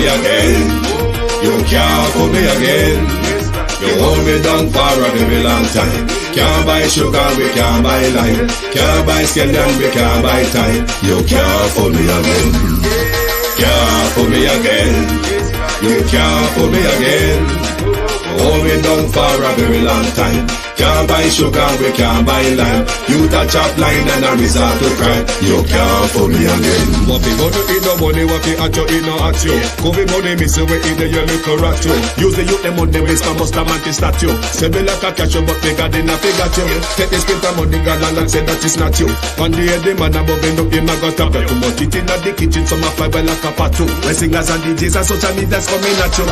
me again. You can't fool me again. You hold me down for a very long time. Can't buy sugar, we can't buy lime. Can't buy scallion, we can't buy time. You can't fool me again. Can't fool me again. You can't fool me again. Hold me down for a very long time. Can't buy sugar, we can't buy lime. You touch up line and I resort to crime. You can't fool me again. What people do eat no money, what people at you eat no at you. Covid money miss away in the your little rat you. Use the youth the money waste and must a man to statue. Say me like a catch you but bigger than a figure you. Take the spit of money girl and say that it's not you. One day the man above end up him a got a bet. Too much it in the kitchen some a fly well like a patu. When singers and DJs and social media's coming at you.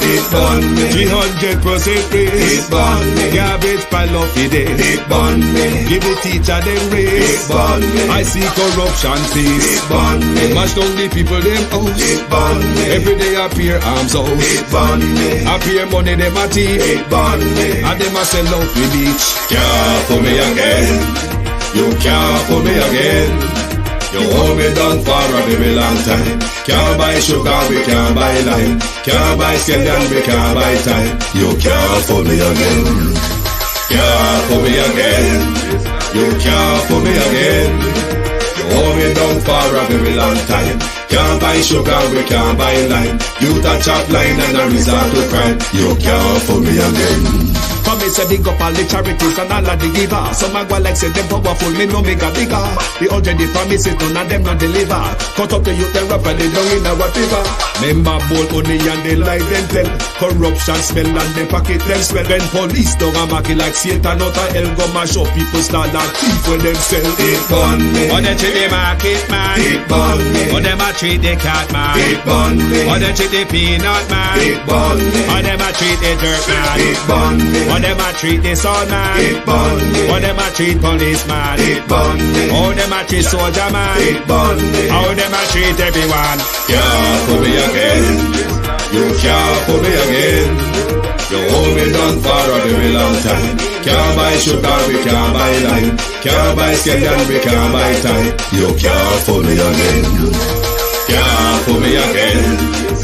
It burn me 300% raise. It burn me. Garbage pile up the day. It burn me. Give the teacher them raise. It burn me. I see corruption face. It burn me. Mash down the people them house. It burn me. Every day appear arms out. It burn me. Appear money them a thief. It burn me. And them a sell out the beach. Can't fool me again. You can't fool me again. You hold me down for a very long time. Can't buy sugar, we can't buy lime. Can't buy scallion, we can't buy time. You can't fool me again. Can't fool me again. You can't fool me again. You hold me down for a very long time. Can't buy sugar, we can't buy lime. You touch up line and I resort to crime. You can't fool me again. Come me say big up all the charities and all of the givers. Some a go like say them powerful, me no make a bigger. The urgent the promises, none of them not deliver. Cut up the youth, they rap and they down in a whatever. Member bold money and they lie them tell. Corruption smell and they pocket them swell. When police don't a market like Satan out of hell, go mash up people start like thief when them sell. It burn me. Or they treat the market man. It burn me. Or them a treat the cat man. It burn me. Or they treat the peanut man. It burn me. Or them a treat the dirt man. It burn me. Or them a treat the son man. It burn me. Or them a treat policeman. It burn me. Or them a treat soldier man. It burn me. How them a treat everyone. Can't fool me again. You can't fool me again. You hold me down for a very long time. Can't buy sugar, we can't buy lime. Can't buy scallion, we can't buy time. You can't fool me again. Can't fool me again.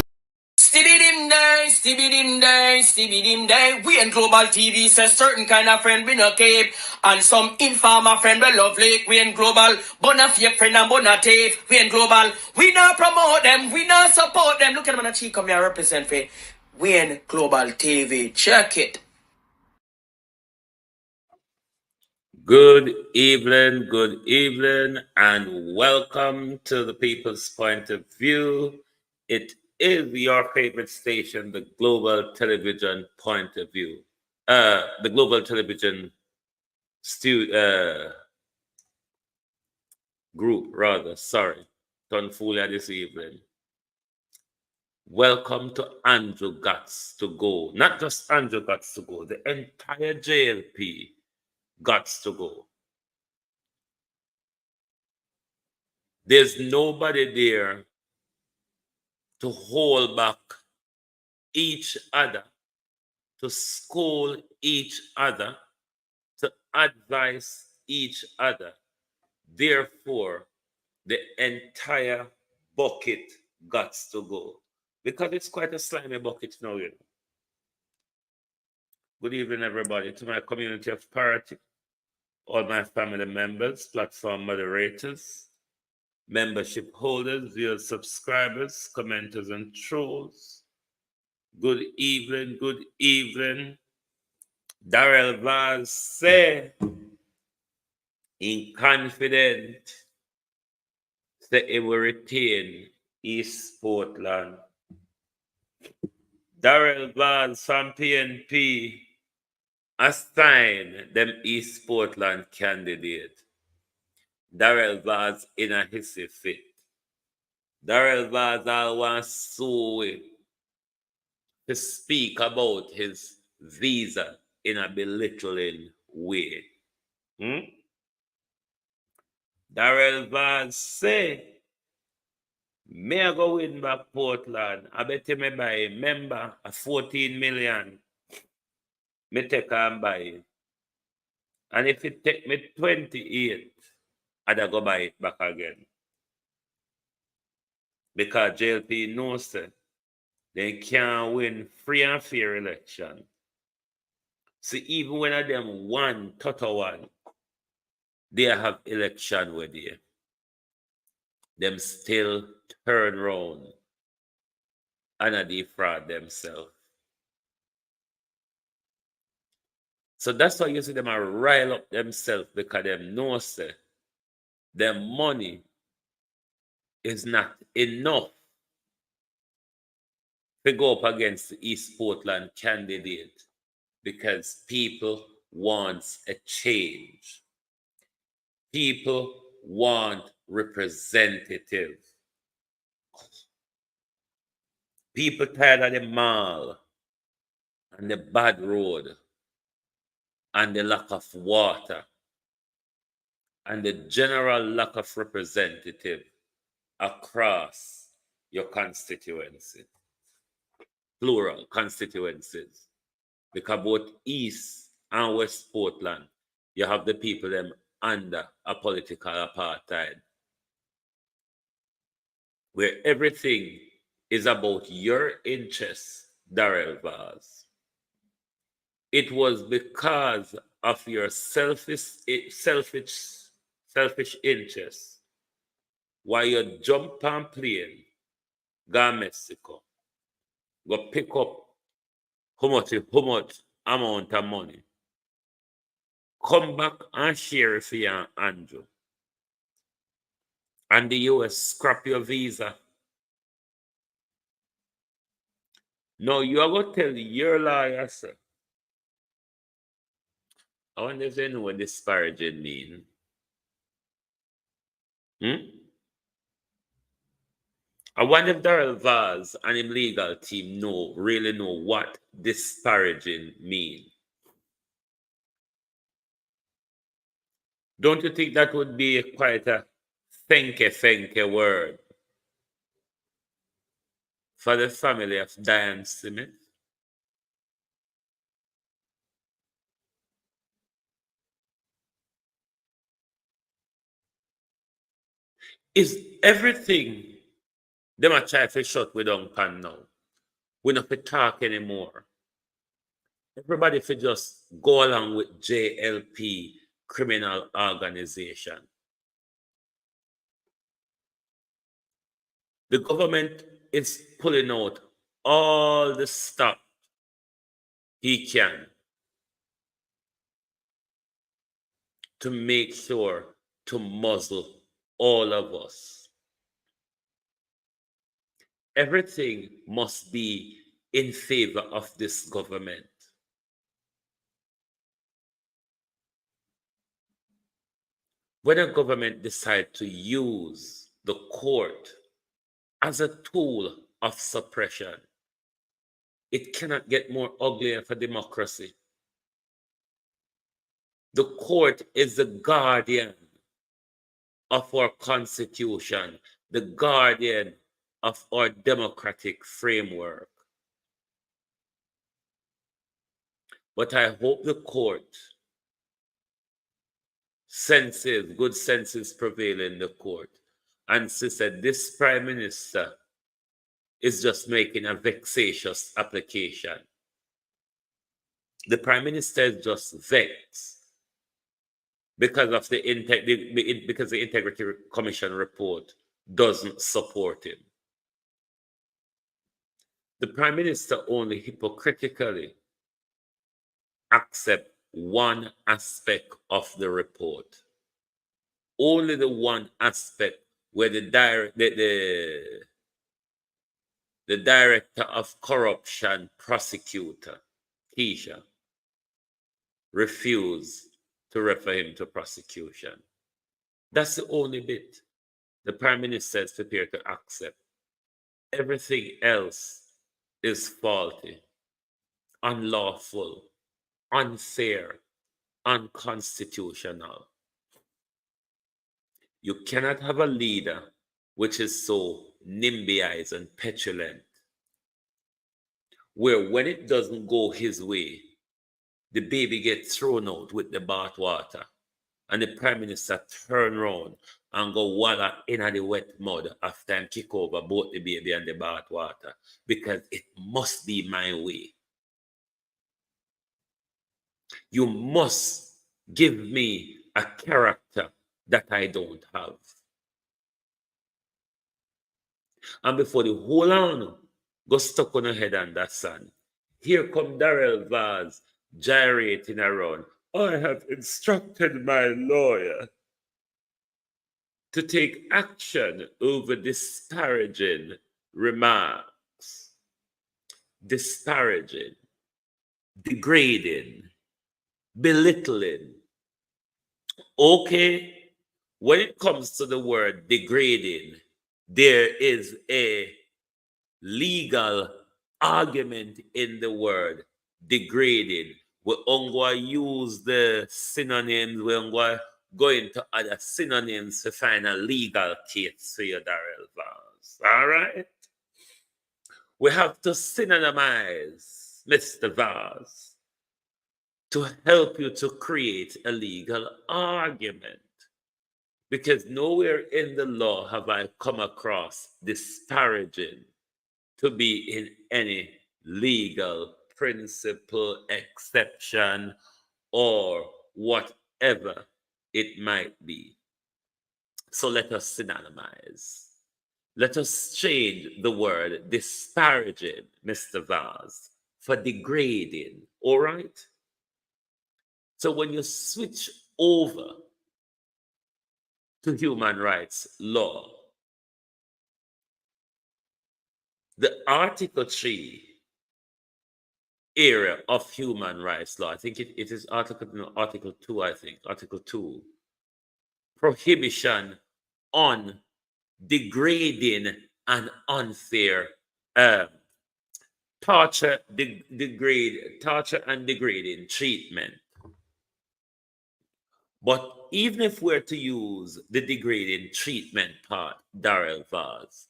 Stibby dim day. We in Global TV says certain kind of friend we no keep. And some informer friend we love like. We in Global, bona fake friend and bona tape. We in Global, we not promote them, we not support them. Look at them on the cheek, come here represent for. We in Global TV. Check it. Good evening, and welcome to the People's Point of View. It is your favorite station, the Global Television Point of View. The Global Television group, rather. Sorry, Tonfulia this evening. Welcome to Andrew Gots to Go. Not just Andrew Gots to Go, the entire JLP Gots to Go. There's nobody there to hold back each other, to scold each other, to advise each other. Therefore, the entire bucket gots to go. Because it's quite a slimy bucket now, you know. Good evening, everybody, to my community of parity, all my family members, platform moderators, membership holders, viewer subscribers, commenters, and trolls. Good evening. Darrell Vaz say, in confident, that he will retain East Portland. Darrell Vaz from PNP assign them East Portland candidate. Darrell Vaz in a hissy fit. Darrell Vaz all wants so to speak about his visa in a belittling way. Darrell Vaz say, me I go win back Portland. I bet you me buy a member a 14 million. Me take and buy it. And if it take me 28, I'd go buy it back again. Because JLP knows that they can't win free and fair election. See, even when I them one, total one, they have election with you. Them still turn round and a defraud themselves. So that's why you see them a rile up themselves because them know say their money is not enough to go up against the East Portland candidate because people want a change. People want representative. People tired of the mall and the bad road and the lack of water and the general lack of representative across your constituency, plural constituencies. Because both East and West Portland, you have the people them under a political apartheid, where everything is about your interests, Darrell Vaz. It was because of your selfish interests why you jump on plane, go Mexico, go pick up how much amount of money, come back and share it for you and Andrew. And the US scrap your visa. No, you are going to tell your lawyer, sir. I wonder if they know what disparaging mean. I wonder if Darrell Vaz and his legal team really know what disparaging mean. Don't you think that would be quite a thanky word for the family of Diane Smith? Is everything them a try to shut we down pan now? We not to talk anymore. Everybody for just go along with JLP criminal organization. The government is pulling out all the stuff he can to make sure to muzzle all of us. Everything must be in favor of this government. When a government decides to use the court as a tool of suppression, it cannot get more ugly for democracy. The court is the guardian of our constitution, the guardian of our democratic framework. But I hope the court good senses prevail in the court and said this prime minister is just making a vexatious application. The prime minister is just vexed because of the Integrity Commission report doesn't support him. The prime minister only hypocritically accept one aspect of the report. Only the one aspect where the director of corruption prosecutor, Keisha, refused to refer him to prosecution. That's the only bit the prime minister is prepared to accept. Everything else is faulty, unlawful, unfair, unconstitutional. You cannot have a leader which is so NIMBYized and petulant, where when it doesn't go his way, the baby gets thrown out with the bathwater, and the prime minister turn around and go water in the wet mud after and kick over both the baby and the bath water because it must be my way. You must give me a character that I don't have. And before the whole on go stuck on her head and that sun, here come Darrell Vaz gyrating around. I have instructed my lawyer to take action over disparaging remarks, disparaging, degrading, belittling. Okay, when it comes to the word degrading, there is a legal argument in the word degrading. We're going to use the synonyms, we're going to go into other synonyms to find a legal case for your Darrell Vaz. All right? We have to synonymize Mr. Vaz to help you to create a legal argument. Because nowhere in the law have I come across disparaging to be in any legal principle, exception, or whatever it might be. So let us synonymize. Let us change the word disparaging, Mr. Vaz, for degrading. All right? So when you switch over to human rights law, the Article 3 area of human rights law, I think it is Article 2, I think, Article 2, prohibition on degrading and unfair torture and degrading treatment. But even if we're to use the degrading treatment part, Darrell Vaz,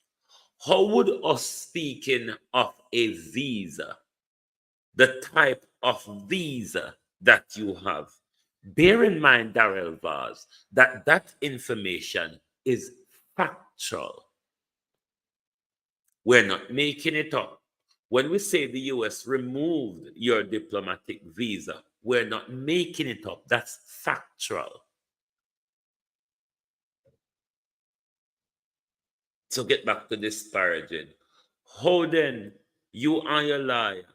how would us speaking of a visa, the type of visa that you have, bear in mind, Darrell Vaz, that that information is factual. We're not making it up. When we say the US removed your diplomatic visa, we're not making it up. That's factual. So get back to disparaging. How then you and your liar?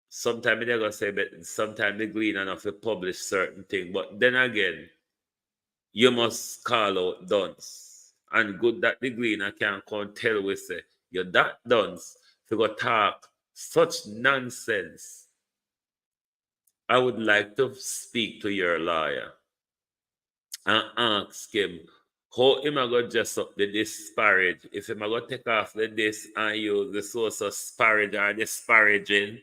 Sometimes they're gonna say, but sometimes they glean enough to publish certain things. But then again, you must call out dunce. And good that the gleaner can come tell we say, you're that dunce to go talk such nonsense. I would like to speak to your lawyer and ask him how am I going to dress up the disparage? If I'm going to take off the this and use the source of disparage or disparaging,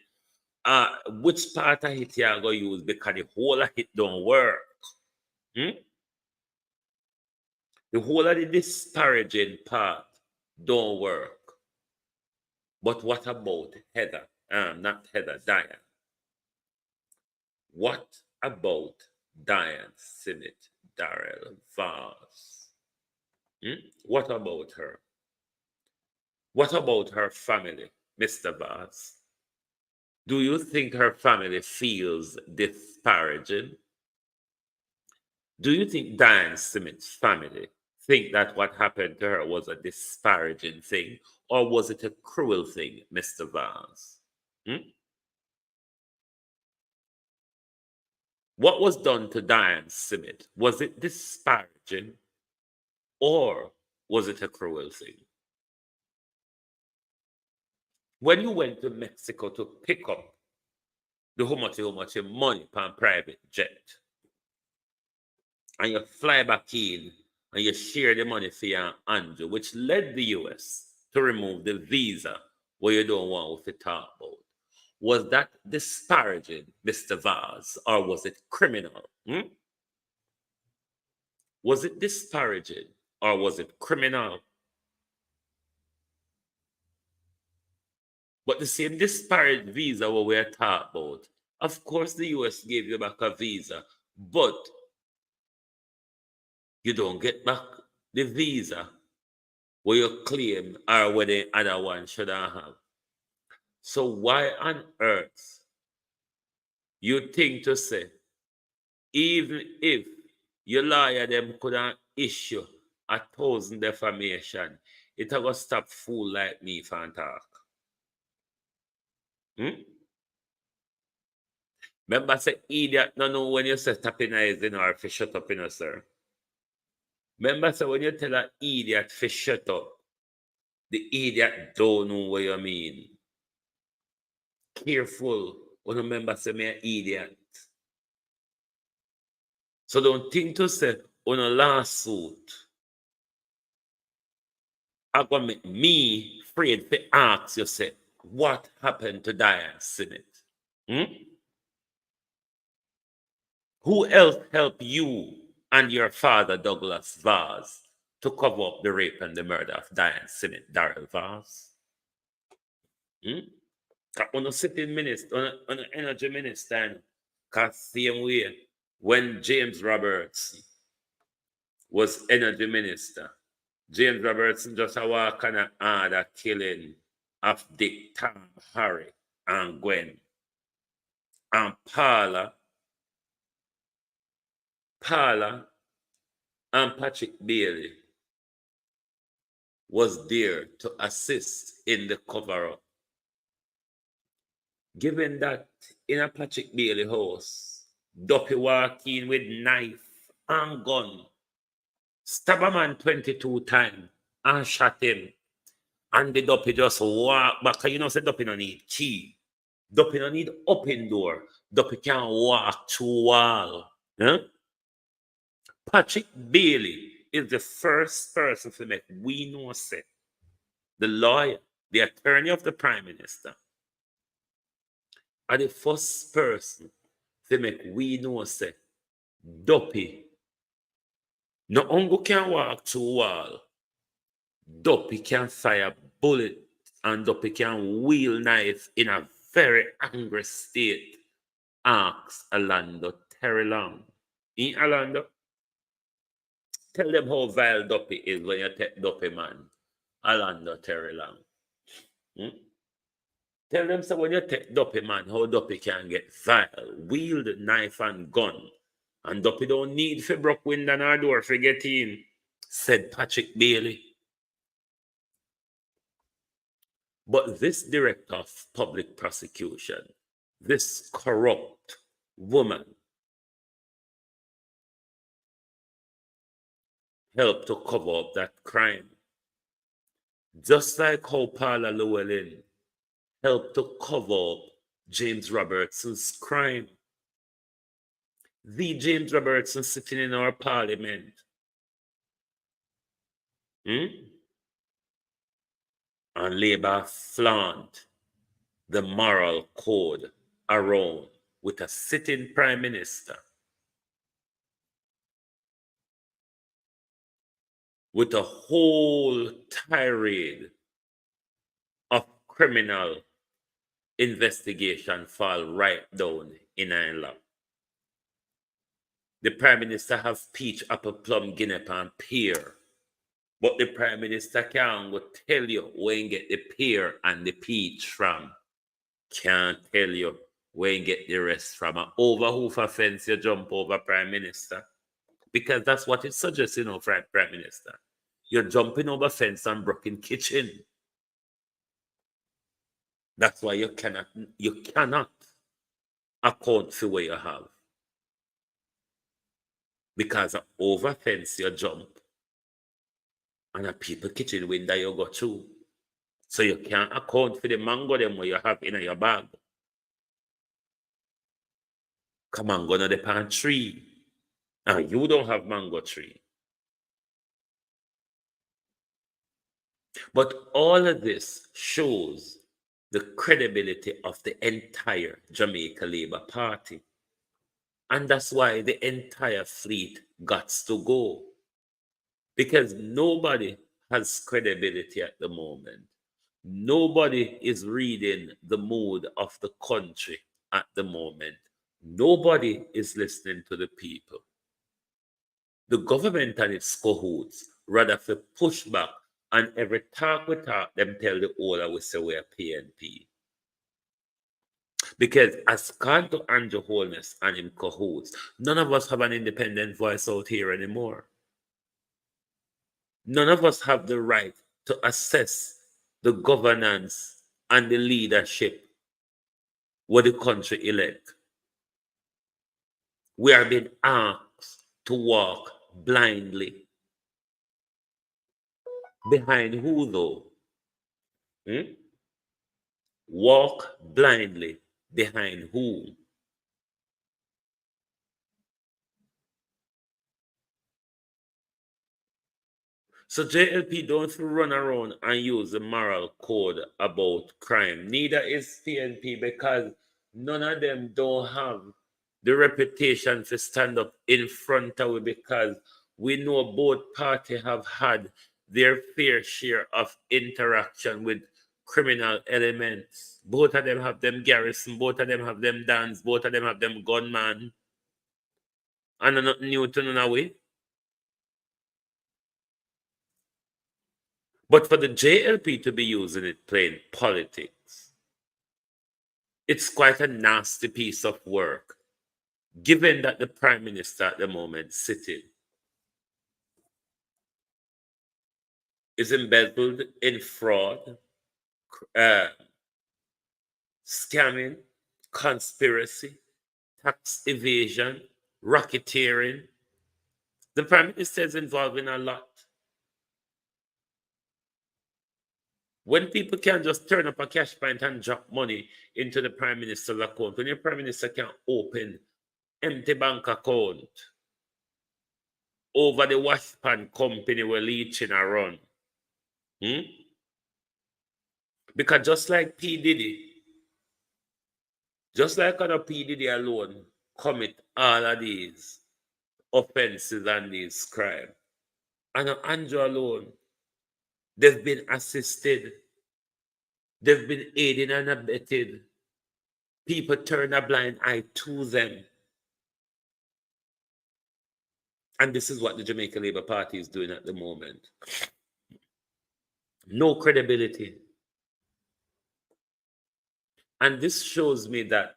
which part of it you are going to use because the whole of it don't work. The whole of the disparaging part don't work. But what about Heather? Not Heather, Diane. What about Diane Simmet, Darrell Vaz? What about her? What about her family, Mr. Vaz? Do you think her family feels disparaging? Do you think Diane Simmet's family think that what happened to her was a disparaging thing, or was it a cruel thing, Mr. Vaz? What was done to Diane Simmet? Was it disparaging, or was it a cruel thing? When you went to Mexico to pick up the how much money on private jet, and you fly back in and you share the money for your Andrew, which led the US to remove the visa where you don't want to talk about. Was that disparaging, Mr. Vaz, or was it criminal? Was it disparaging or was it criminal? But the same disparate visa what we're talking about, of course the US gave you back a visa, but You don't get back the visa where you claim or where the other one should have. So why on earth you think to say, even if your lawyer them couldn't issue 1,000 defamation, it will stop fool like me from talk. Hmm? Remember, say idiot no know when you say tappinizing or if you shut up, sir. Remember, say when you tell an idiot to shut up, the idiot don't know what you mean. Careful when you remember, say me an idiot. So don't think to say on a lawsuit, I'm going to make me afraid to ask you, say, what happened to Diane Smith? Hmm? Who else helped you and your father, Douglas Vaz, to cover up the rape and the murder of Diane Smith, Darrell Vaz? Hmm? On a sitting minister, on an energy minister, because same way, when James Roberts was energy minister, James Robertson just a walk on a order killing of Dick, Tom, Harry, and Gwen. And Paula and Patrick Bailey was there to assist in the cover-up. Given that in a Patrick Bailey house, Duppy walked in with knife and gun, stab a man 22 times and shot him. And the Duppy just walk back. You know, say Duppy no need key. Duppy no need open door. Duppy can walk through wall. Huh? Patrick Bailey is the first person to make we know say the lawyer, the attorney of the Prime Minister, are the first person to make we know say Duppy no only can walk through wall. Duppy can fire bullet and Duppy can wield knife in a very angry state. Ask Orlando Terry Long. In Orlando, tell them how vile Duppy is when you take Duppy man. Orlando Terry Long. Hmm? Tell them so when you take Duppy man, how Duppy can get vile, wield knife and gun. And Duppy don't need for broke window nor door for get in, said Patrick Bailey. But this director of public prosecution, this corrupt woman, helped to cover up that crime. Just like how Paula Llewellyn helped to cover up James Robertson's crime. The James Robertson sitting in our parliament. And Labour flaunt the moral code around with a sitting prime minister, with a whole tirade of criminal investigation fall right down in Ireland. The prime minister have peach, apple, plum, guinea, and pear. But the prime minister can't go tell you where you get the pear and the peach from. Can't tell you where you get the rest from. An overhoof offense, you jump over prime minister. Because that's what it suggests, prime minister. You're jumping over fence and broken kitchen. That's why you cannot account for what you have. Because over fence you jump and a people kitchen window you go through. So you can't account for the mango them what you have in your bag. Come on, go to the palm tree. And you don't have mango tree. But all of this shows the credibility of the entire Jamaica Labour Party. And that's why the entire fleet got to go. Because nobody has credibility at the moment. Nobody is reading the mood of the country at the moment. Nobody is listening to the people. the government and its cahoots rather for push back and every talk we talk, them tell the older we say we're PNP. Because as gone to Andrew Holness and him cahoots, none of us have an independent voice out here anymore. None of us have the right to assess the governance and the leadership what the country elect. We are being asked to walk blindly. Behind who though? Walk blindly behind who? So JLP don't run around and use the moral code about crime. Neither is PNP because none of them don't have the reputation to stand up in front of it because we know both parties have had their fair share of interaction with criminal elements. Both of them have them garrison, both of them have them dance, both of them have them gunman. And nothing new to none of we. But for the JLP to be using it playing politics, it's quite a nasty piece of work, given that the Prime Minister at the moment sitting is embezzled in fraud, scamming, conspiracy, tax evasion, racketeering. The Prime Minister is involved in a lot. When people can just turn up a cash point and drop money into the Prime Minister's account, when your Prime Minister can open empty bank account over the wash pan company we're leeching a run. Because just like P. Diddy, just like other P. Diddy alone commit all of these offenses and these crimes. And Andrew alone, they've been assisted. They've been aided and abetted. People turn a blind eye to them. And this is what the Jamaica Labour Party is doing at the moment. No credibility. And this shows me that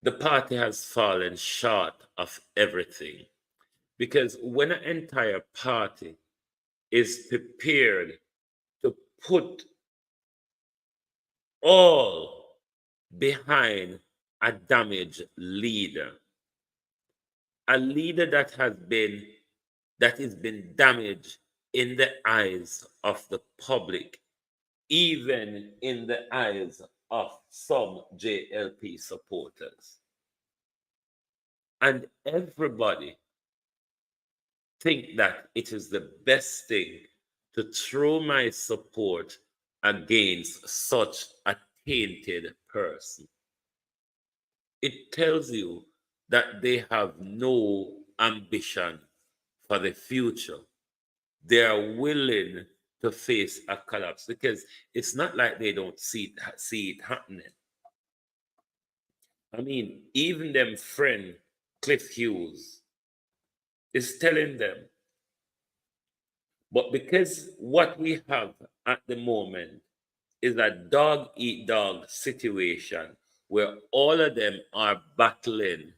the party has fallen short of everything. Because when an entire party is prepared to put all behind a damaged leader, a leader that has been damaged in the eyes of the public, even in the eyes of some JLP supporters. And everybody think that it is the best thing to throw my support against such a tainted person. It tells you that they have no ambition for the future. They are willing to face a collapse because it's not like they don't see it happening. I mean, even them friend Cliff Hughes is telling them. But because what we have at the moment is a dog-eat-dog situation where all of them are battling.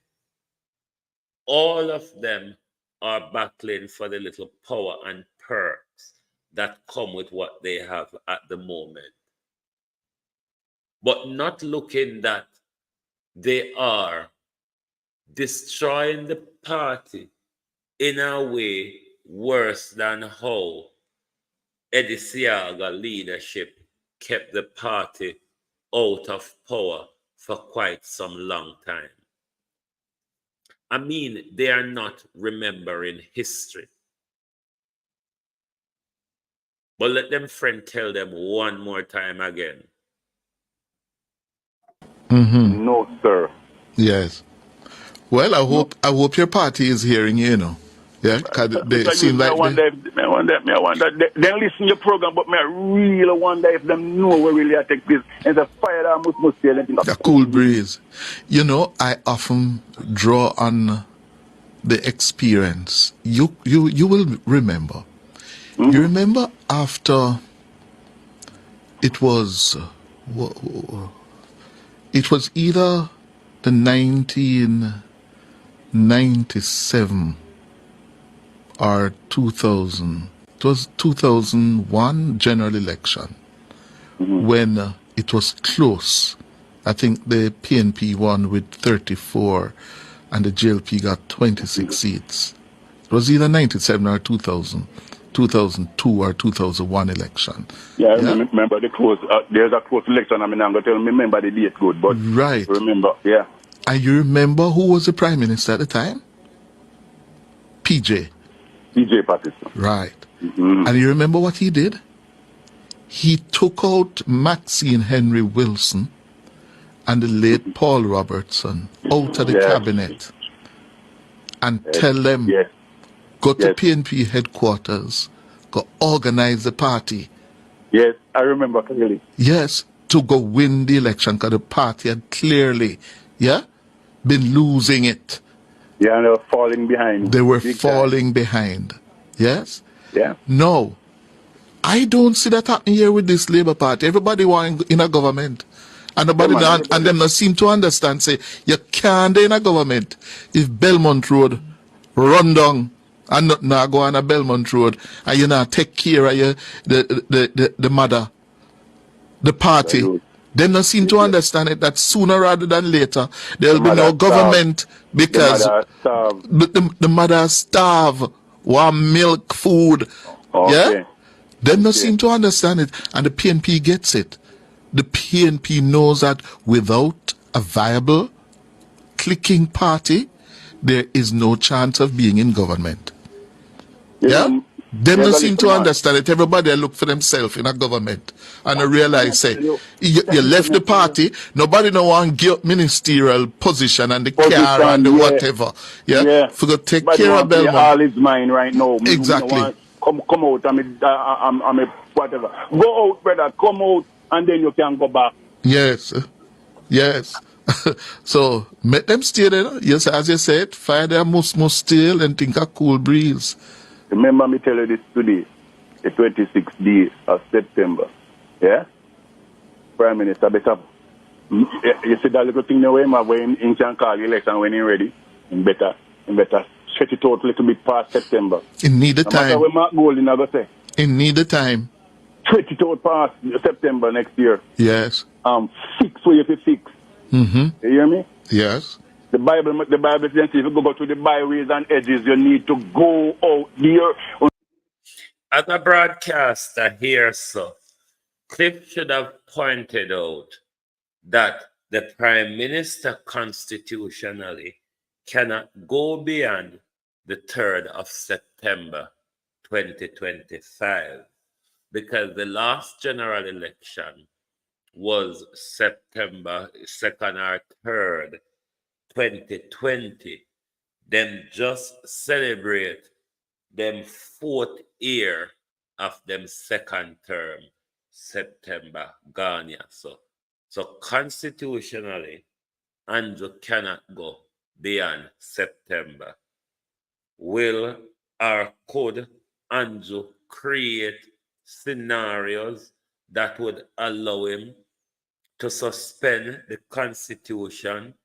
All of them are battling for the little power and perks that come with what they have at the moment. But not looking that they are destroying the party in a way worse than how Eddie Siaga leadership kept the party out of power for quite some long time. I mean, they are not remembering history. But let them friend tell them one more time again. No, sir. Yes. Well, I hope your party is hearing you, you know. Yeah, because they seem like I wonder. They listen to your program, but I really wonder if them know where really I take this. And the fire that must be a cool breeze. You know, I often draw on the experience. You will remember. You remember after it was either the 1997 or 2000. It was 2001 general election when it was close. I think the PNP won with 34 and the JLP got 26 seats. It was either 97 or 2000, 2002 or 2001 election. Yeah, I remember the close. There's a close election. I mean, I'm going to remember the date good, but right. Remember, yeah. And you remember who was the Prime Minister at the time? PJ Patterson. Right. And you remember what he did? He took out Maxine Henry Wilson and the late Paul Robertson out of the cabinet and tell them, go to PNP headquarters, go organize the party. Yes, I remember clearly. Yes, to go win the election because the party had clearly, been losing it. Yeah, and they were falling behind. They were falling behind. Yes? Yeah. No. I don't see that happening here with this Labour Party. Everybody want in a government. And nobody and them not seem to understand, say, you can't in a government if Belmont Road run down and not go on a Belmont Road and you not take care of the mother, the party. They not seem to understand it that sooner rather than later there will be no government because the mother starve, want milk, food. Yeah? They not seem to understand it, and the PNP gets it. The PNP knows that without a viable, clicking party, there is no chance of being in government. Yeah? They don't seem to understand it. Everybody look for themselves in a government and realize, say, you left the party, nobody no want give ministerial position and the car and the whatever. Yeah? For to take care of Belmont. All is mine right now. Exactly. Come out, I'm whatever. Go out, brother, come out, and then you can go back. Yes. So, make them stay there. Yes, as you said, fire their must still and think a cool breeze. Remember me tell you this today, the 26th day of September. Yeah? Prime Minister, better, you see that little thing now when in can call election when he's ready, and better stretch it out a little bit past September. In need of time. When Mark Golding, I go say. In need of time. Stretch it out past September next year. Yes. Fix where you have to fix. You hear me? Yes. The Bible says if you go to the byways and edges, you need to go out there. As a broadcaster here, so Cliff should have pointed out that the Prime Minister constitutionally cannot go beyond the 3rd of September 2025 because the last general election was September 2nd or 3rd, 2020. Them just celebrate them 4th year of them second term, September Ghana. So constitutionally, Andrew cannot go beyond September. Will or could Andrew create scenarios that would allow him to suspend the Constitution,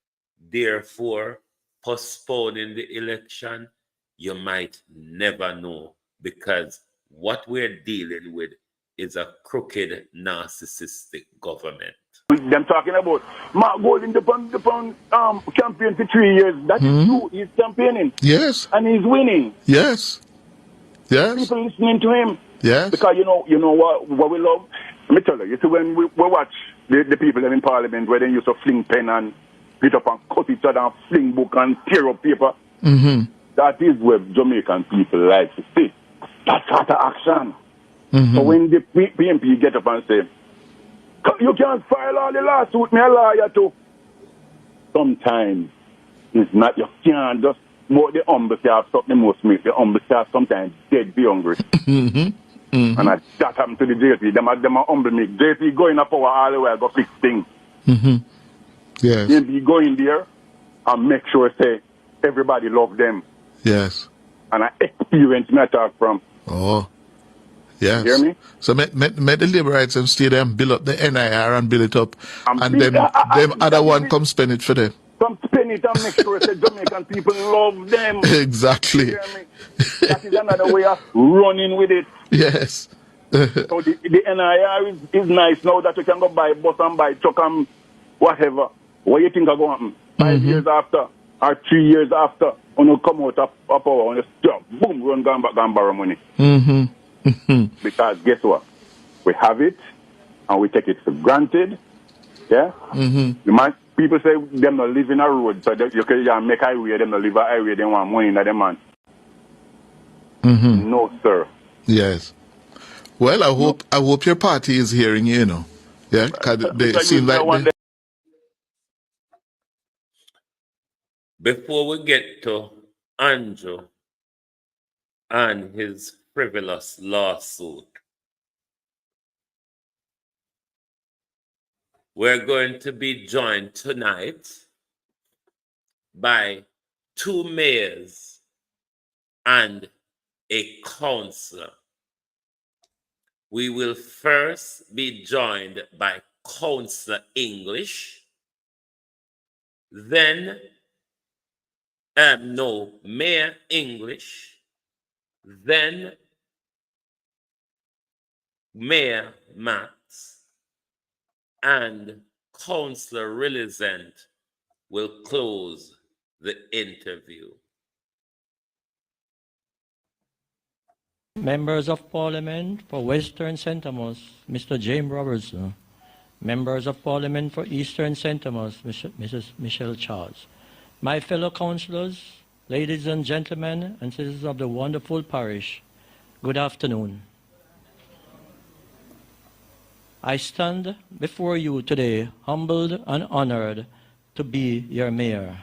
therefore postponing the election? You might never know, because what we're dealing with is a crooked, narcissistic government. Them talking about Mark Golding campaign for 3 years. That is true. He's campaigning. Yes. And he's winning. Yes. People listening to him. Yes. Because you know what we love? Let me tell you, see when we watch the people in Parliament where they used to fling pen and get up and cut each other and fling book and tear up paper. That is where Jamaican people like to see. That sort of action. So when the PMP get up and say, you can't file all the lawsuit, me a lawyer too. Sometimes it's not, you can't just, but the humble staff something most make the humble staff sometimes dead be hungry. And that happened to the JP. Them are humble make. JP going up power all the way, go fix things. Yes. JP go in there and make sure say everybody love them. Yes. And I experience me talk from. Oh. Yes. You hear me? So make the labor rights and stay there and build up the NIR and build it up. And build- them other one come spend it for them. Come spend it and make sure that Jamaican people love them. Exactly. You hear me? That is another way of running with it. Yes. So the NIR is nice now that you can go buy bus and buy truck and whatever. What do you think are going to happen? 5 years after or 3 years after, when you come out of power, when you stop, boom, run, go and borrow money. Because guess what? We have it and we take it for granted. Yeah? People say them not live in a road, so you can make highway, them not live a highway, they want money in that man. No, sir. Yes. Well, I hope your party is hearing you, you know. Yeah, because they seem like Before we get to Andrew and his frivolous lawsuit, we're going to be joined tonight by 2 mayors and a councillor. We will first be joined by Councillor English, then Mayor English, then Mayor Matts, and Councillor Rilizent will close the interview. Members of Parliament for Western St. Thomas, Mr. James Robertson. Members of Parliament for Eastern St. Thomas, Mrs. Michelle Charles. My fellow councillors, ladies and gentlemen, and citizens of the wonderful parish, good afternoon. I stand before you today humbled and honored to be your mayor.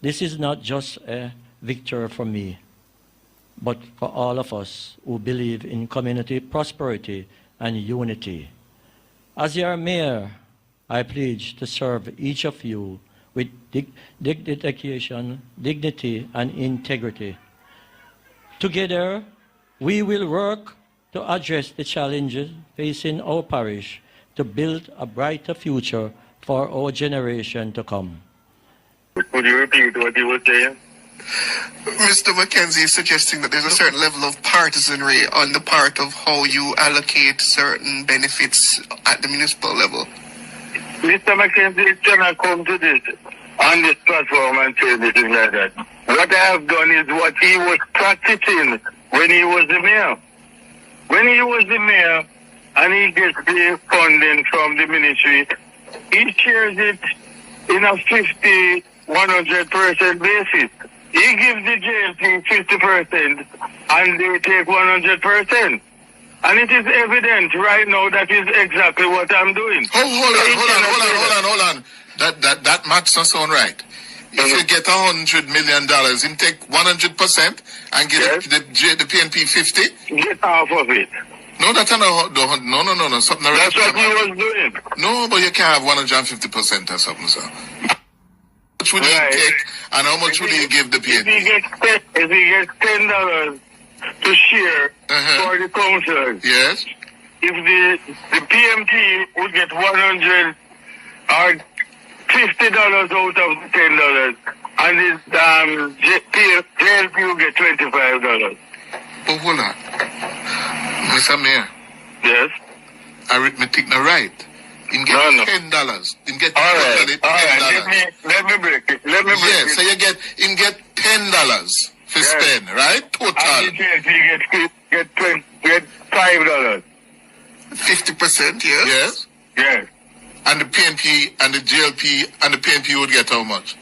This is not just a victory for me, but for all of us who believe in community prosperity and unity. As your mayor, I pledge to serve each of you with dedication, dignity, and integrity. Together, we will work to address the challenges facing our parish to build a brighter future for our generation to come. Could you repeat what you were saying? Mr. McKenzie is suggesting that there's a certain level of partisanry on the part of how you allocate certain benefits at the municipal level. Mr. McKenzie cannot come to this on this platform and say anything like that. What I have done is what he was practicing when he was the mayor. When he was the mayor and he gets the funding from the ministry, he shares it in a 50, 100% basis. He gives the JLP 50% and they take 100%. And it is evident right now that is exactly what I'm doing. Hold on. That math's not sound right. If you get $100 million, you take 100% and get the PNP 50? Get half of it. No, that's not. No. Something that's what he was doing. No, but you can't have 150% or something, sir. How much would he take and how much would he give the PNP? If he gets $10 to share for the councillors. Yes. If the PMP would get 100 or $50 out of the $10, and the JLP will get $25. But hold on. Mr. Mayor. Yes? Arithmetic not right. You get $10. You get all right. Let me break it. Yes, so you get $10 for spend, right? Total. And the JLP get $5. 50%, yes? Yes. And the PNP and the JLP and the PNP would get how much?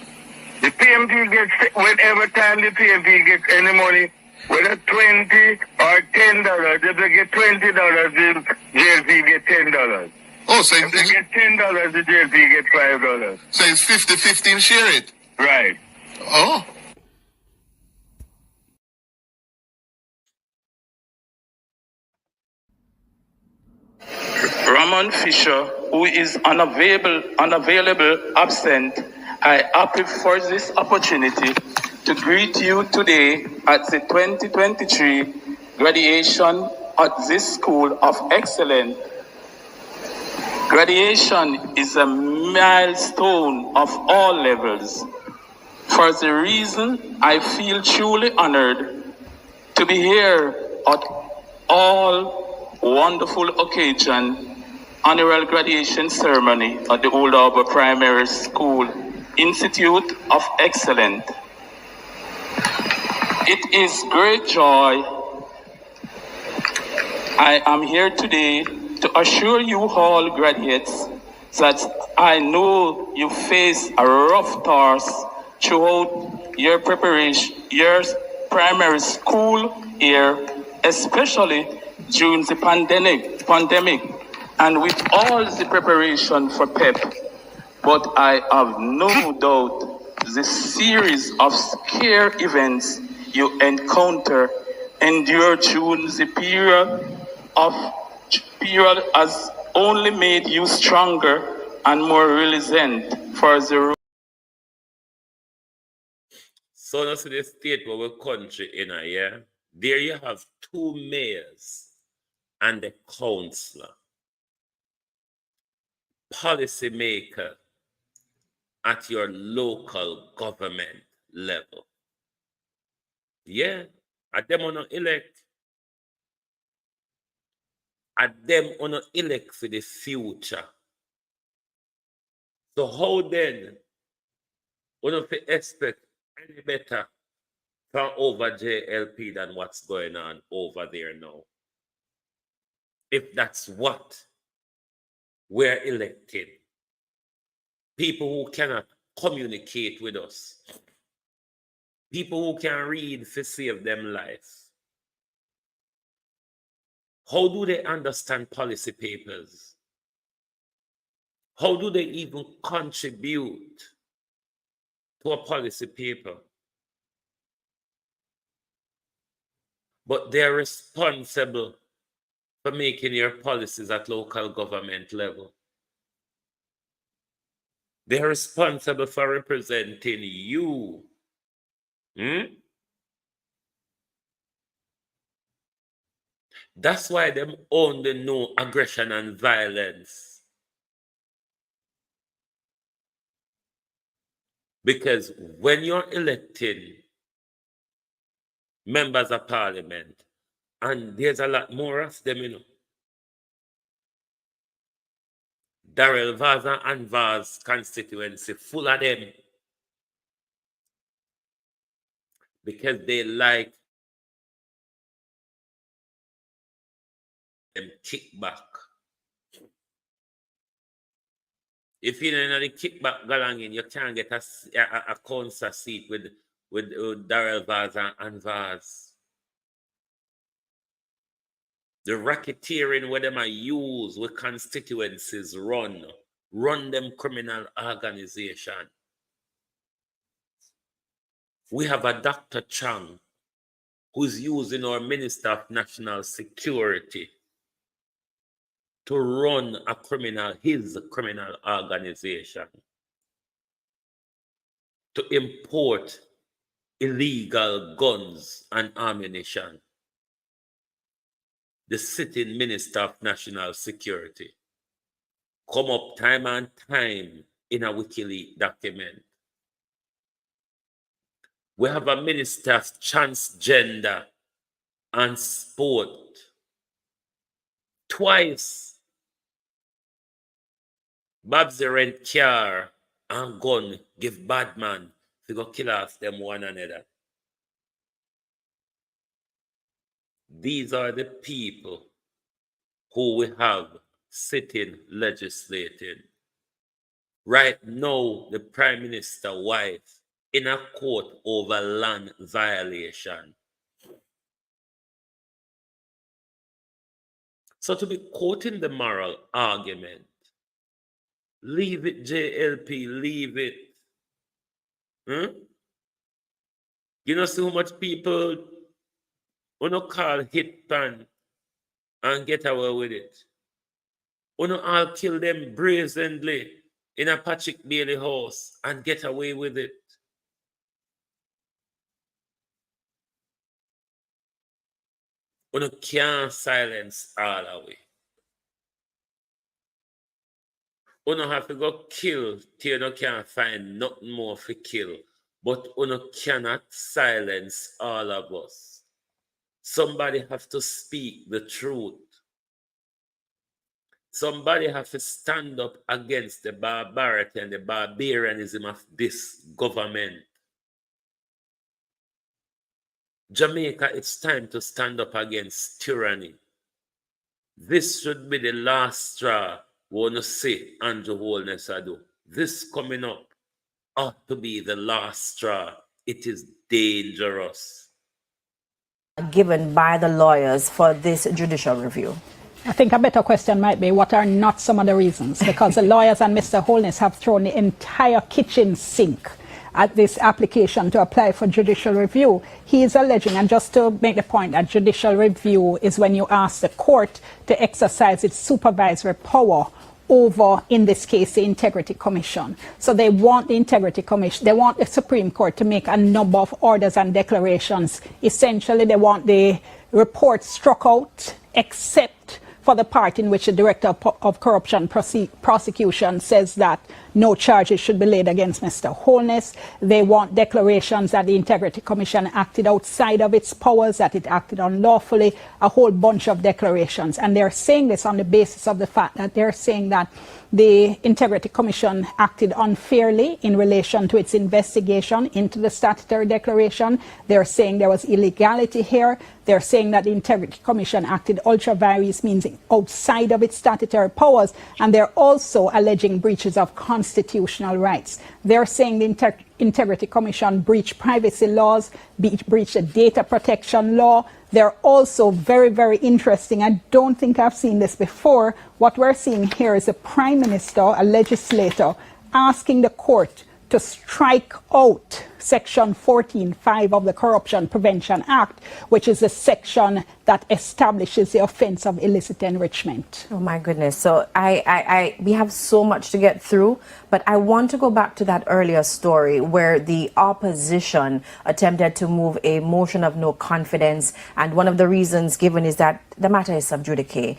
The PNP gets, whenever time the PNP gets any money, whether $20 or $10, if they get $20, the JLP get $10. Oh, so if they get $10, the JLP get $5. So it's 50-50 share it? Right. Oh. Ramon Fisher, who is unavailable, absent, I appeal for this opportunity to greet you today at the 2023 graduation at this School of Excellence. Graduation is a milestone of all levels. For the reason, I feel truly honored to be here at all wonderful occasion, annual graduation ceremony at the Old Harbour Primary School Institute of Excellence. It is great joy. I am here today to assure you all graduates that I know you face a rough task throughout your preparation, your primary school year, especially during the pandemic, and with all the preparation for PEP. But I have no doubt the series of scare events you endure during the period has only made you stronger and more resilient for the. So that's the state where we country in a year. There you have 2 mayors and a councillor, policy maker at your local government level. Yeah, at them on elect. At them on elect for the future. So how then we don't expect any better from over JLP than what's going on over there now? If that's what we're electing. People who cannot communicate with us. People who can read to save them life. How do they understand policy papers? How do they even contribute to a policy paper? But they're responsible for making your policies at local government level. They're responsible for representing you. That's why them only know aggression and violence. Because when you're electing members of parliament, and there's a lot more of them, you know. Darrell Vaz and Vaz constituency full of them. Because they like them kickback. If you're in the kickback galangin, you can't get a council seat with Darrell Vaz and Vaz. The racketeering where them are used with constituencies run them criminal organization. We have a Dr. Chang who's using our Minister of National Security to run his criminal organization, to import illegal guns and ammunition. The sitting Minister of National Security come up time and time in a WikiLeaks document. We have a Minister of Transgender and Sport. Twice, Babs rent car and gun give bad man to go kill off them one another. These are the people who we have sitting legislating. Right now, the Prime Minister's wife in a court over land violation. So to be quoting the moral argument, leave it, JLP, leave it. You know, so much people who call hit pan and get away with it. Who all kill them brazenly in a Patrick Bailey house and get away with it. You can't silence all away. You have to go kill till you can't find nothing more to kill. But you cannot silence all of us. Somebody have to speak the truth. Somebody have to stand up against the barbarity and the barbarianism of this government. Jamaica, it's time to stand up against tyranny. This should be the last straw we want to see Andrew Holness do. This coming up ought to be the last straw. It is dangerous. Given by the lawyers for this judicial review? I think a better question might be, what are not some of the reasons? Because the lawyers and Mr. Holness have thrown the entire kitchen sink at this application to apply for judicial review. He is alleging, and just to make the point, that judicial review is when you ask the court to exercise its supervisory power over, in this case, the Integrity Commission. So they want the Integrity Commission, they want the Supreme Court to make a number of orders and declarations. Essentially, they want the report struck out, except for the part in which the Director of Corruption Prosecution says that no charges should be laid against Mr. Holness. They want declarations that the Integrity Commission acted outside of its powers, that it acted unlawfully, a whole bunch of declarations. And they're saying this on the basis of the fact that they're saying that the Integrity Commission acted unfairly in relation to its investigation into the statutory declaration. They're saying there was illegality here. They're saying that the Integrity Commission acted ultra vires, means outside of its statutory powers. And they're also alleging breaches of constitutional rights. They're saying the Integrity Commission breached privacy laws, breached the data protection law. They're also very, very interesting. I don't think I've seen this before. What we're seeing here is a prime minister, a legislator, asking the court to strike out Section 14(5) of the Corruption Prevention Act, which is a section that establishes the offense of illicit enrichment. Oh my goodness. So we have so much to get through, but I want to go back to that earlier story where the opposition attempted to move a motion of no confidence, and one of the reasons given is that the matter is sub judice.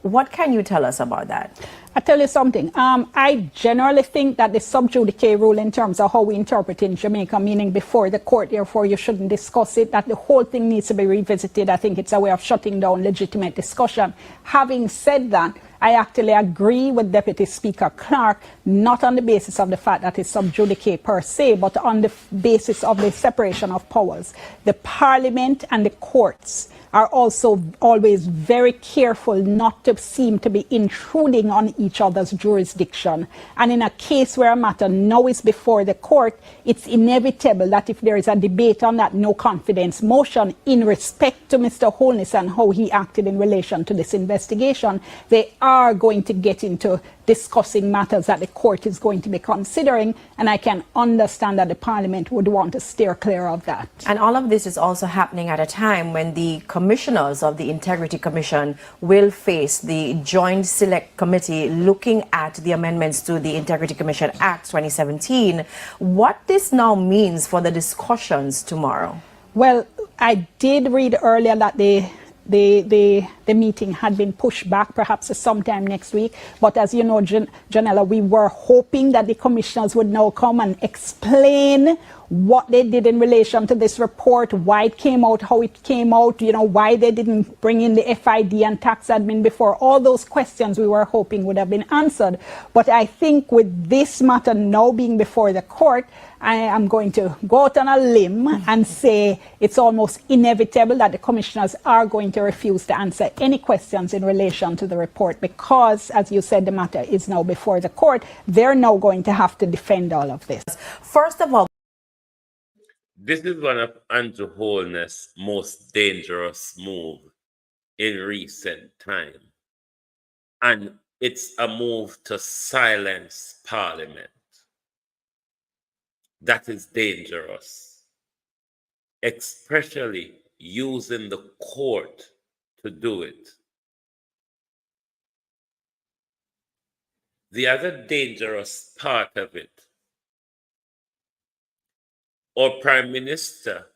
What can you tell us about that? I tell you something. I generally think that the sub judice rule, in terms of how we interpret in Jamaica, meaning before the court, therefore you shouldn't discuss it, that the whole thing needs to be revisited. I think it's a way of shutting down legitimate discussion. Having said that, I actually agree with Deputy Speaker Clark, not on the basis of the fact that it's sub judice per se, but on the basis of the separation of powers. The Parliament and the courts are also always very careful not to seem to be intruding on each other's jurisdiction. And in a case where a matter now is before the court, it's inevitable that if there is a debate on that no confidence motion in respect to Mr. Holness and how he acted in relation to this investigation, they are going to get into discussing matters that the court is going to be considering, and I can understand that the Parliament would want to steer clear of that. And all of this is also happening at a time when the commissioners of the Integrity Commission will face the Joint Select Committee looking at the amendments to the Integrity Commission Act 2017. What this now means for the discussions tomorrow? Well, I did read earlier that the meeting had been pushed back perhaps to sometime next week. But as you know, Janella, we were hoping that the commissioners would now come and explain what they did in relation to this report, why it came out, how it came out, you know, why they didn't bring in the FID and tax admin before. All those questions we were hoping would have been answered. But I think with this matter now being before the court, I am going to go out on a limb and say it's almost inevitable that the commissioners are going to refuse to answer any questions in relation to the report because, as you said, the matter is now before the court. They're now going to have to defend all of this. First of all, this is one of Andrew Holness' most dangerous move in recent time. And it's a move to silence Parliament. That is dangerous, especially using the court to do it. The other dangerous part of it, or Prime Minister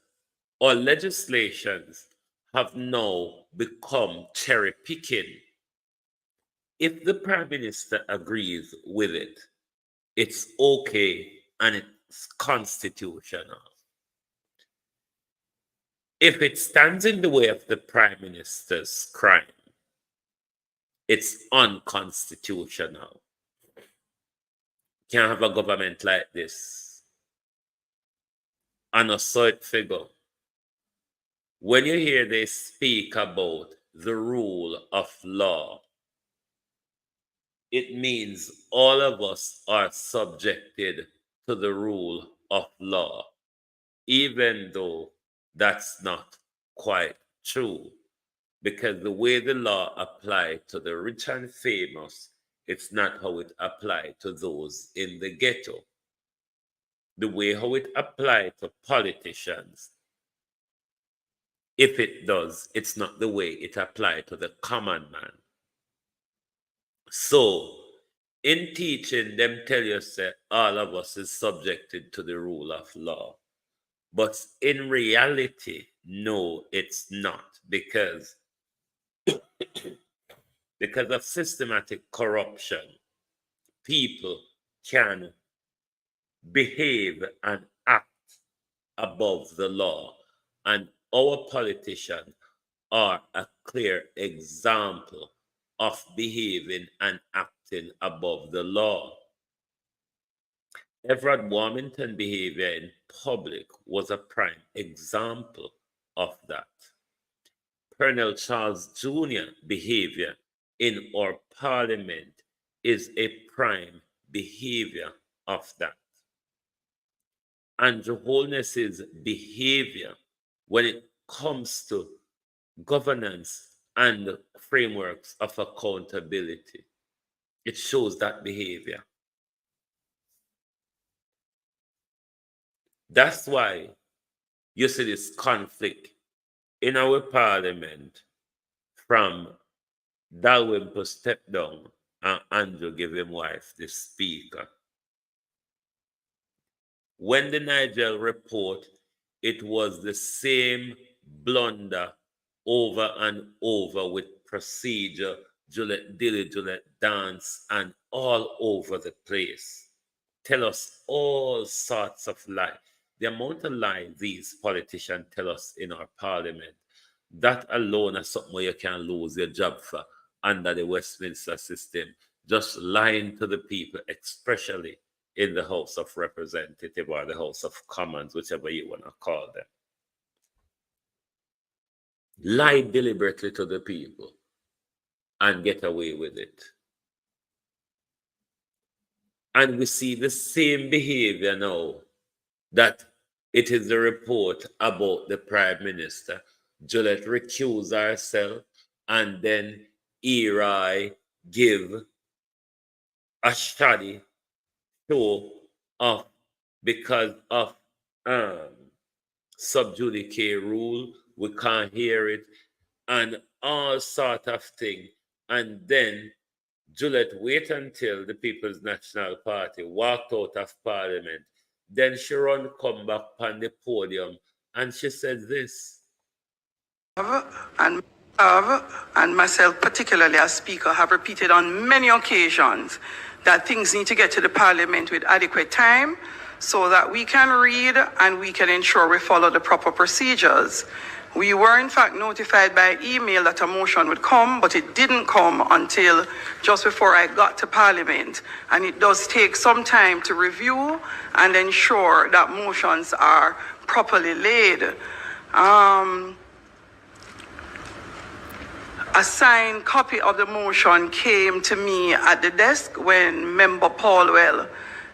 or legislations have now become cherry picking. If the Prime Minister agrees with it, it's okay and it's constitutional. If it stands in the way of the Prime Minister's crime, it's unconstitutional. Can't have a government like this. And a sort figure. When you hear they speak about the rule of law, it means all of us are subjected to the rule of law, even though that's not quite true. Because the way the law applies to the rich and famous, it's not how it applies to those in the ghetto. The way how it applies to politicians, if it does, it's not the way it applies to the common man. So, in teaching, them tell you that all of us is subjected to the rule of law. But in reality, no, it's not, because of systematic corruption, people can behave and act above the law. And our politicians are a clear example of behaving and acting above the law. Everett Warmington behavior in public was a prime example of that. Colonel Charles Jr. behavior in our parliament is a prime behavior of that. Andrew Holness's behavior when it comes to governance and frameworks of accountability, it shows that behavior. That's why you see this conflict in our parliament from Dalrymple step down and Andrew give him wife the speaker. When the Nigel report, it was the same blunder over and over with procedure, Gillette dance, and all over the place. Tell us all sorts of lies. The amount of lies these politicians tell us in our parliament, that alone is something where you can lose your job for under the Westminster system. Just lying to the people, especially in the House of Representatives or the House of Commons, whichever you want to call them. Lie deliberately to the people and get away with it. And we see the same behavior now that it is the report about the Prime Minister. Gillette recuse herself, and then Eli give a shoddy show of because of sub judice rule, we can't hear it, and all sort of thing. And then Gillette wait until the People's National Party walked out of Parliament. Then she come back on the podium and she said this. And myself, particularly as Speaker, have repeated on many occasions that things need to get to the Parliament with adequate time so that we can read and we can ensure we follow the proper procedures. We were in fact notified by email that a motion would come, but it didn't come until just before I got to Parliament. And it does take some time to review and ensure that motions are properly laid. A signed copy of the motion came to me at the desk when Member Paulwell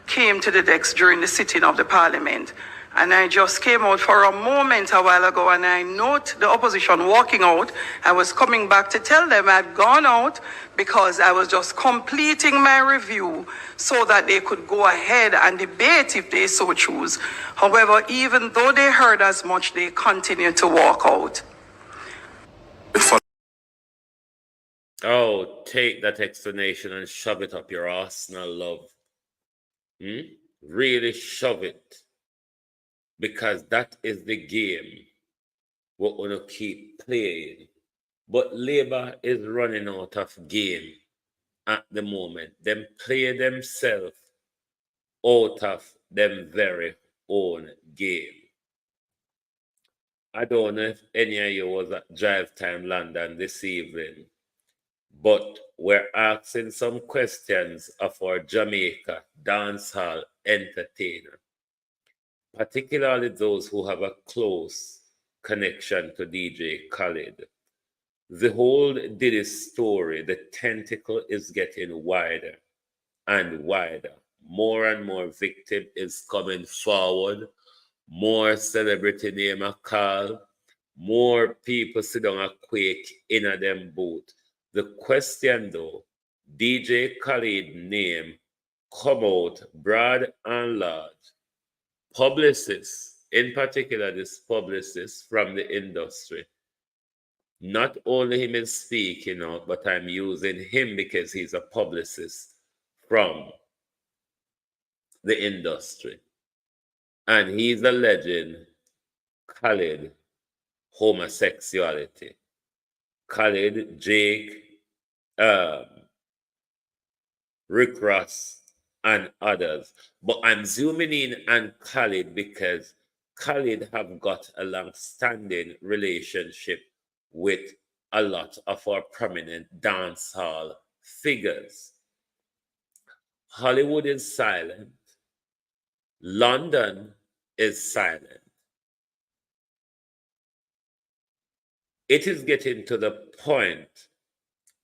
came to the desk during the sitting of the Parliament. And I just came out for a moment a while ago and I note the opposition walking out. I was coming back to tell them I'd gone out because I was just completing my review so that they could go ahead and debate if they so choose. However, even though they heard as much, they continued to walk out. Oh, take that explanation and shove it up your arsenal, love. Really shove it. Because that is the game. we're gonna keep playing. But Labour is running out of game at the moment. Them play themselves out of them very own game. I don't know if any of you was at Drive Time London this evening, but we're asking some questions of our Jamaica dancehall entertainer, particularly those who have a close connection to DJ Khaled. The whole Diddy story, the tentacle is getting wider and wider. More and more victim is coming forward. More celebrity name a call. More people sit down a quake in a them boot. The question though, DJ Khaled name come out broad and large. Publicists, in particular this publicist from the industry, not only him is speaking out, but I'm using him because he's a publicist from the industry. And he's alleging Khaled homosexuality. Khaled, Jake, Rick Ross, and others. But I'm zooming in on Khaled because Khaled have got a long-standing relationship with a lot of our prominent dancehall figures. Hollywood is silent. London is silent. It is getting to the point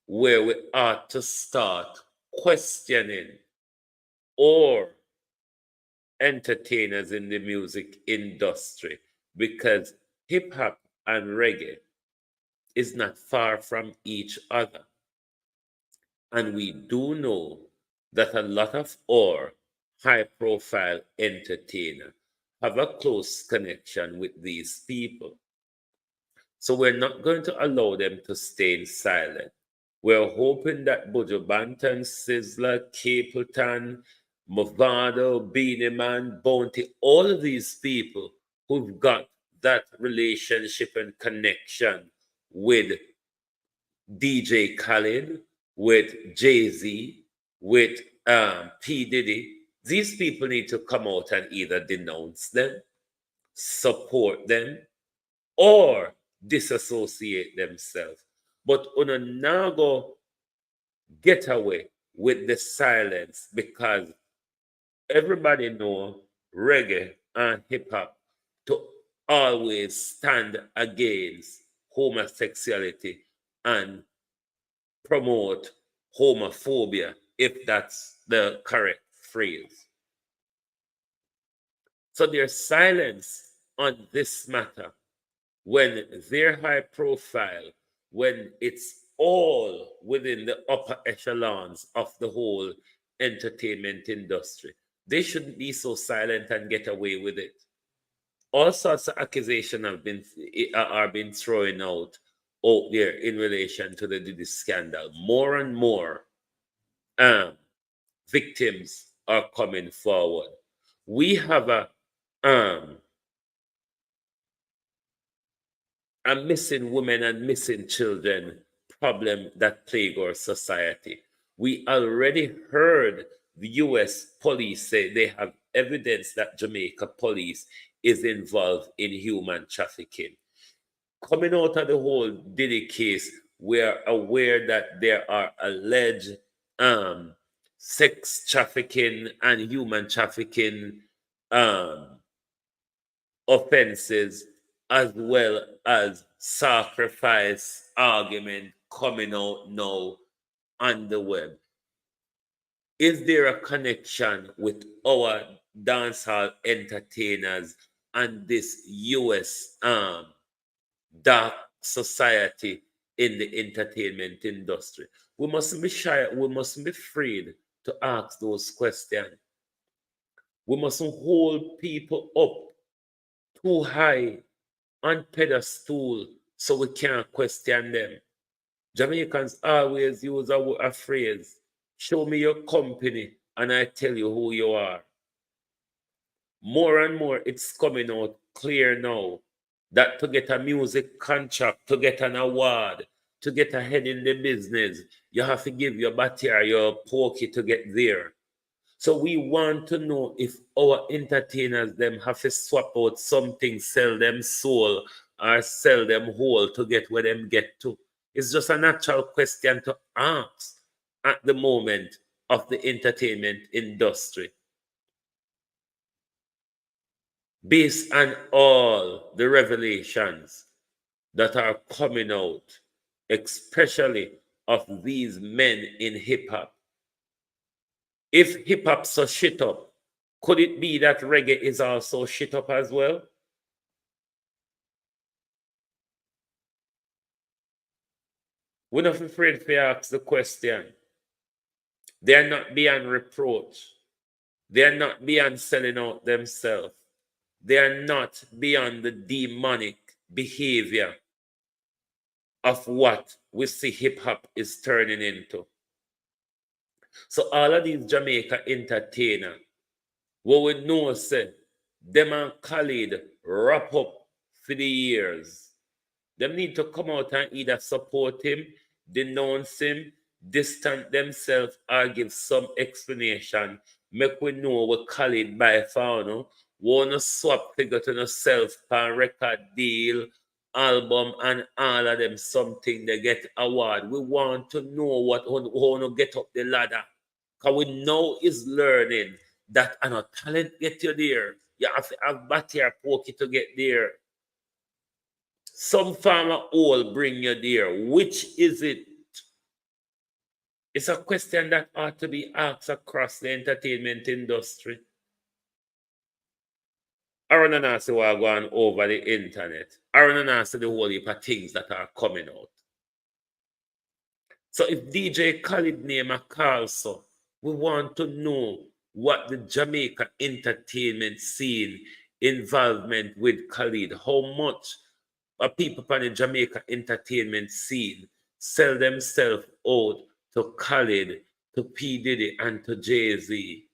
where we ought to start questioning or entertainers in the music industry, because hip hop and reggae is not far from each other. And we do know that a lot of our high profile entertainers have a close connection with these people. So we're not going to allow them to stay silent. We're hoping that Buju Banton, Sizzler, Capleton, Movado, Beanie Man, Bounty, all of these people who've got that relationship and connection with DJ Khaled, with Jay-Z, with P. Diddy, these people need to come out and either denounce them, support them, or disassociate themselves. But una now go get away with the silence, because everybody know reggae and hip hop to always stand against homosexuality and promote homophobia, if that's the correct phrase. So there's silence on this matter when they're high profile, when it's all within the upper echelons of the whole entertainment industry. They shouldn't be so silent and get away with it. All sorts of accusations are being thrown out there in relation to the Diddy scandal. More and more victims are coming forward. We have a missing women and missing children problem that plague our society. We already heard the US police say they have evidence that Jamaica police is involved in human trafficking. Coming out of the whole Diddy case, we're aware that there are alleged sex trafficking and human trafficking offenses, as well as sacrifice argument coming out now on the web. Is there a connection with our dancehall entertainers and this US dark society in the entertainment industry? We mustn't be shy, we mustn't be afraid to ask those questions. We mustn't hold people up too high on pedestal so we can't question them. Jamaicans always use a phrase, show me your company and I tell you who you are. More and more it's coming out clear now that to get a music contract, to get an award, to get ahead in the business, you have to give your body or your pokey to get there. So we want to know if our entertainers them have to swap out something, sell them soul or sell them whole to get where them get to. It's just a natural question to ask at the moment of the entertainment industry. Based on all the revelations that are coming out, especially of these men in hip hop. If hip hop so shit up, could it be that reggae is also shit up as well? We're not afraid to ask the question. They are not beyond reproach. They are not beyond selling out themselves. They are not beyond the demonic behavior of what we see hip hop is turning into. So all of these Jamaica entertainers, what we know say, them and Khalid wrap up for the years. Them need to come out and either support him, denounce him, distance themselves, or give some explanation. Make we know what Khalid by far, wanna swap figure to no self-pan record deal, album, and all of them something they get award. We want to know what how to get up the ladder. Because we know is learning that talent get you there. You have to have batty or pokey to get there. Some farmer all bring you there. Which is it? It's a question that ought to be asked across the entertainment industry. I don't know see what going over the internet. I don't know see the whole heap of things that are coming out. So if DJ Khalid name a call, so we want to know what the Jamaica entertainment scene involvement with Khalid, how much people on the Jamaica entertainment scene sell themselves out to Khalid, to P. Diddy, and to Jay-Z.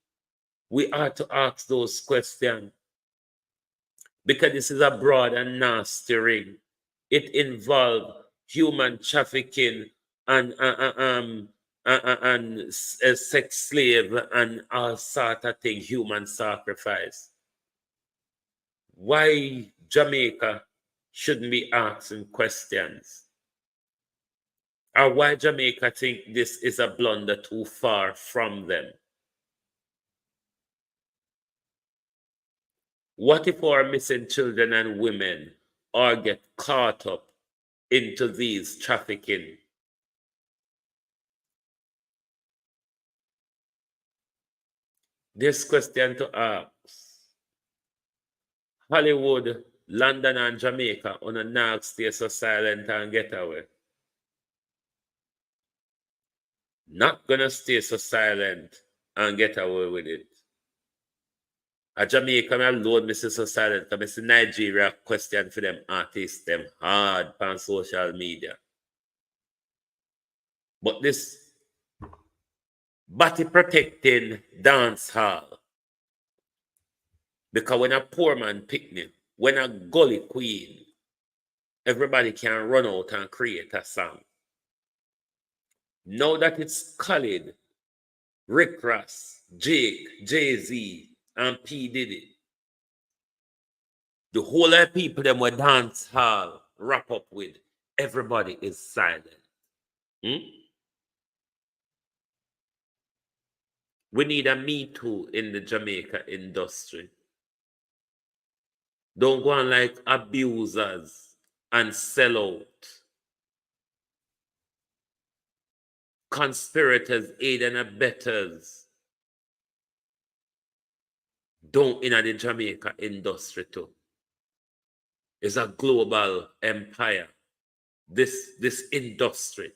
We ought to ask those questions because this is a broad and nasty ring. It involves human trafficking and sex slave and all sort of thing, human sacrifice. Why Jamaica shouldn't be asking questions? Or why Jamaica think this is a blunder too far from them? What if our missing children and women all get caught up into these trafficking? This question to ask. Hollywood, London, and Jamaica on a not stay so silent and get away. Not gonna stay so silent and get away with it. A Jamaica may load me so silent because I see Nigeria question for them artists, them hard on social media. But this body protecting dance hall, because when a poor man picnic, when a gully queen, everybody can run out and create a song. Now that it's Khalid, Rick Ross, Jake, Jay-Z, and P. Diddy, the whole of people them were dance hall wrap up with, everybody is silent. We need a Me Too in the Jamaica industry. Don't go on like abusers and sell out. Conspirators, aid and abettors. Don't in the Jamaica industry too. It's a global empire. This industry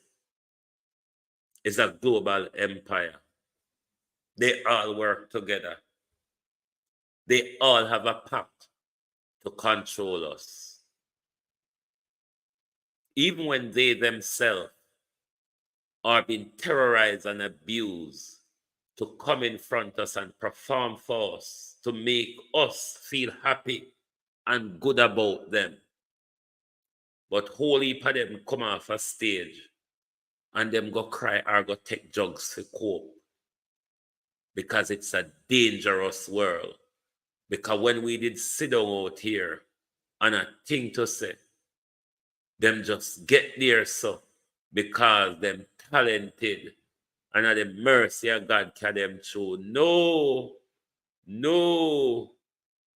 is a global empire. They all work together. They all have a pact to control us. Even when they themselves are being terrorized and abused, to come in front of us and perform for us, to make us feel happy and good about them. But whole heap of them come off a stage and them go cry or go take drugs to cope. Because it's a dangerous world. Because when we did sit down out here and a thing to say, them just get there so because them talented and at the mercy of God can them through. No, no,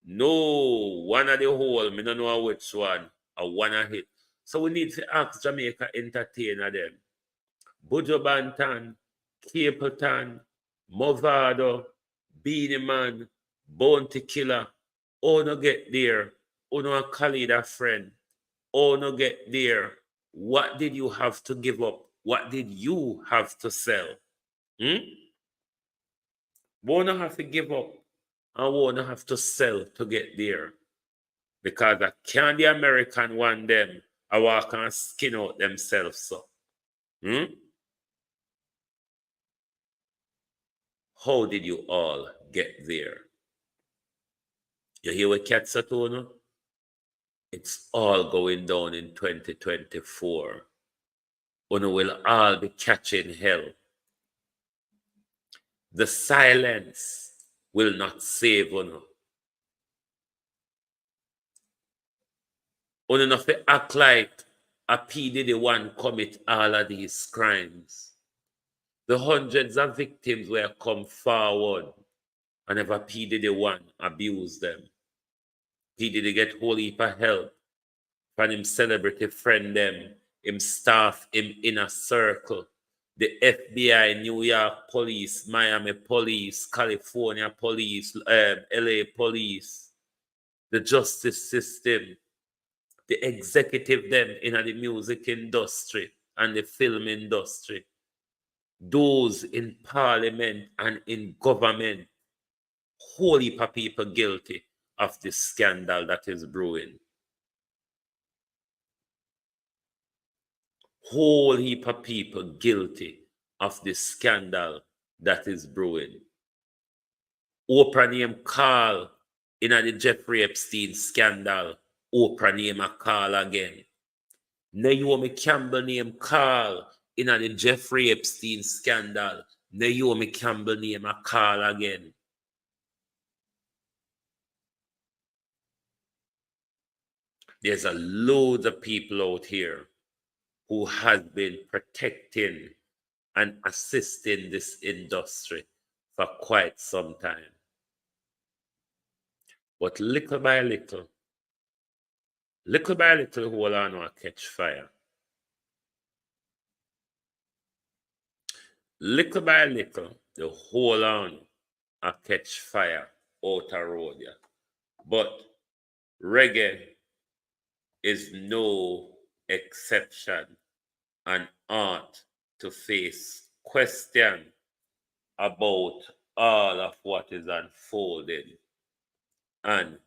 no. One of the whole, me don't know which one. I wanna hit. So we need to ask Jamaica entertainer them. Bujo Banton, Capleton, Movado, Beanie Man, Bounty Killer. Oh no get there. Oh no call it a friend. Oh no get there. What did you have to give up? What did you have to sell? Won't have to give up and won't have to sell to get there. Because I can't the American one them I walk and skin out themselves so. How did you all get there? You hear what Cat said to you? It's all going down in 2024. You will all be catching hell. The silence will not save you. You not to act like a P. Diddy one commit all of these crimes. The hundreds of victims will come forward and never P. Diddy one abuse them. P. Diddy get whole heap of help from him celebrity friend them, him staff, him inner circle, the FBI, New York police, Miami police, California police, LA police, the justice system, the executive them in the music industry and the film industry, those in parliament and in government, whole heap of people guilty of this scandal that is brewing. Whole heap of people guilty of this scandal that is brewing. Oprah name call in the Jeffrey Epstein scandal. Oprah name a call again. Naomi Campbell name call in the Jeffrey Epstein scandal. Naomi Campbell name a call again. There's a load of people out here who has been protecting and assisting this industry for quite some time. But little by little, whole on will catch fire. Little by little, the whole on will catch fire out a road. Yeah. But reggae is no exception and ought to face question about all of what is unfolding and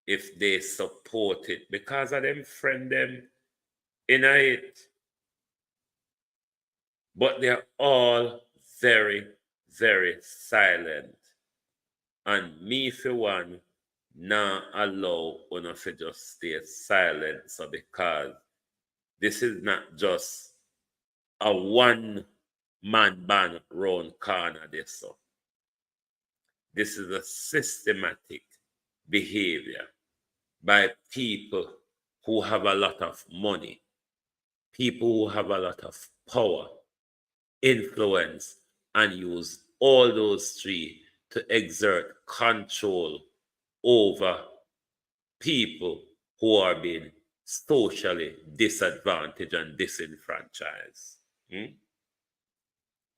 if they support it because of them friend them in it. But they're all very, very silent. And me for one, now allow one to just stay silent. So because this is not just a one-man band round corner this. So this is a systematic behavior by people who have a lot of money, people who have a lot of power, influence, and use all those three to exert control over people who are being socially disadvantaged and disenfranchised.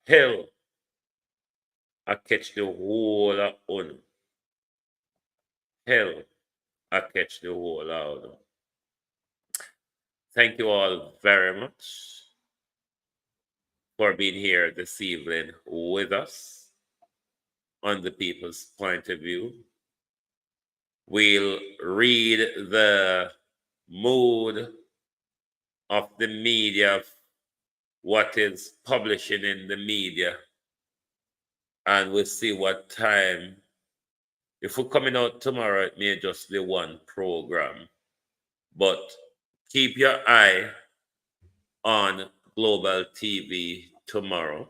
Hell, I catch the whole of on. Hell, I catch the whole of. Thank you all very much for being here this evening with us on the People's Point of View. We'll read the mood of the media, what is publishing in the media, and we'll see what time. If we're coming out tomorrow, it may just be one program, but keep your eye on Global TV tomorrow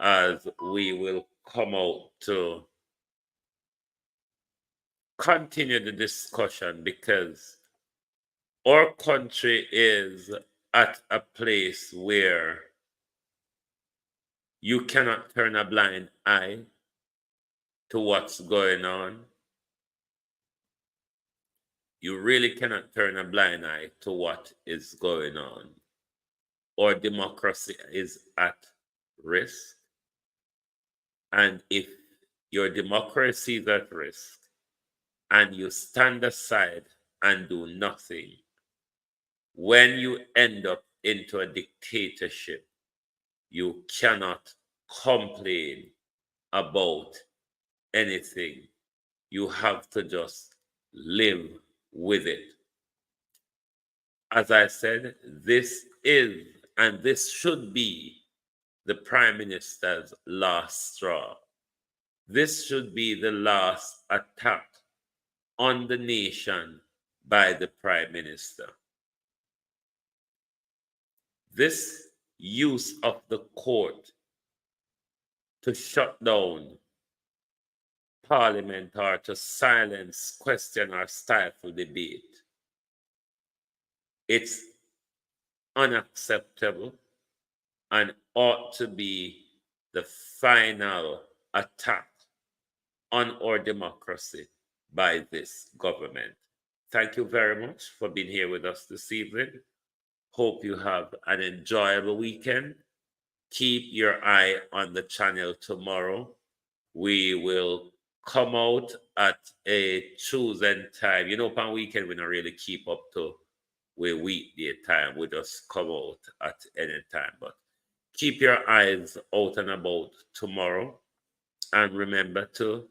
as we will come out to continue the discussion, because our country is at a place where you cannot turn a blind eye to what's going on. You really cannot turn a blind eye to what is going on. Our democracy is at risk. And if your democracy is at risk and you stand aside and do nothing, when you end up into a dictatorship, you cannot complain about anything. You have to just live with it. As I said, this is and this should be the Prime Minister's last straw. This should be the last attack on the nation by the Prime Minister. This use of the court to shut down Parliament or to silence, question, or stifle debate, it's unacceptable and ought to be the final attack on our democracy by this government. Thank you very much for being here with us this evening. Hope you have an enjoyable weekend. Keep your eye on the channel tomorrow. We will come out at a chosen time. You know, upon weekend, we don't really keep up to where weekday time. We just come out at any time. But keep your eyes out and about tomorrow. And remember to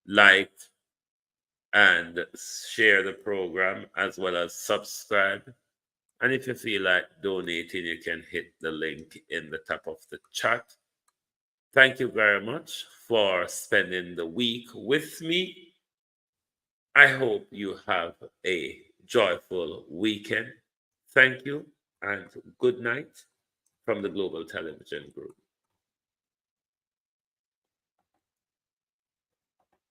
like and share the program, as well as subscribe. And if you feel like donating, you can hit the link in the top of the chat. Thank you very much for spending the week with me. I hope you have a joyful weekend. Thank you and good night from the Global Television Group.